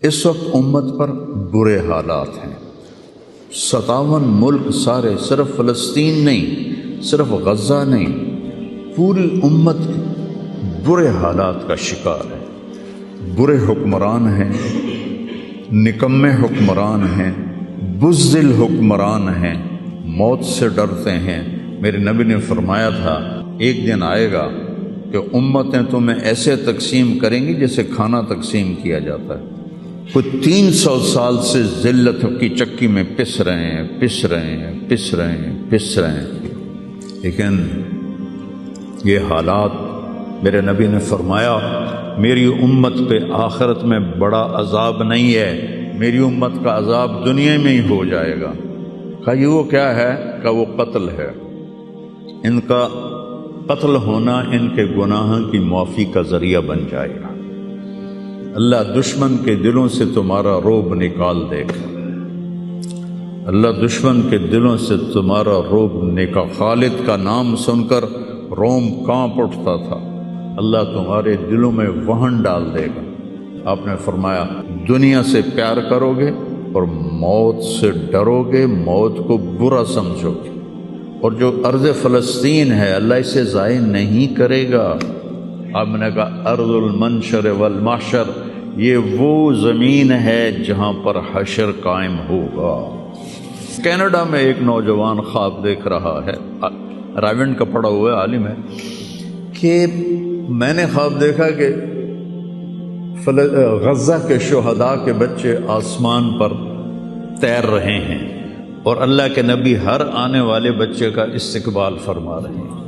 اس وقت امت پر برے حالات ہیں، 57 ملک سارے، صرف فلسطین نہیں، صرف غزہ نہیں، پوری امت برے حالات کا شکار ہے۔ برے حکمران ہیں، نکمے حکمران ہیں، بزدل حکمران ہیں، موت سے ڈرتے ہیں۔ میرے نبی نے فرمایا تھا ایک دن آئے گا کہ امتیں تمہیں ایسے تقسیم کریں گی جیسے کھانا تقسیم کیا جاتا ہے۔ کوئی 300 سال سے ذلت کی چکی میں پس رہے ہیں، لیکن یہ حالات، میرے نبی نے فرمایا میری امت پہ آخرت میں بڑا عذاب نہیں ہے، میری امت کا عذاب دنیا میں ہی ہو جائے گا۔ کہا یہ وہ کیا ہے؟ کہ وہ قتل ہے۔ ان کا قتل ہونا ان کے گناہوں کی معافی کا ذریعہ بن جائے گا۔ اللہ دشمن کے دلوں سے تمہارا رعب نکال دے گا، اللہ دشمن کے دلوں سے تمہارا رعب نکال۔ خالد کا نام سن کر روم کانپ اٹھتا تھا، اللہ تمہارے دلوں میں وہن ڈال دے گا۔ آپ نے فرمایا دنیا سے پیار کرو گے اور موت سے ڈرو گے، موت کو برا سمجھو گے، اور جو ارض فلسطین ہے اللہ اسے ضائع نہیں کرے گا۔ آپ نے کہا ارض المنشر والمحشر، یہ وہ زمین ہے جہاں پر حشر قائم ہوگا۔ کینیڈا میں ایک نوجوان خواب دیکھ رہا ہے، راونڈ کا پڑھا ہوا ہے، عالم ہے، کہ میں نے خواب دیکھا کہ غزہ کے شہداء کے بچے آسمان پر تیر رہے ہیں اور اللہ کے نبی ہر آنے والے بچے کا استقبال فرما رہے ہیں۔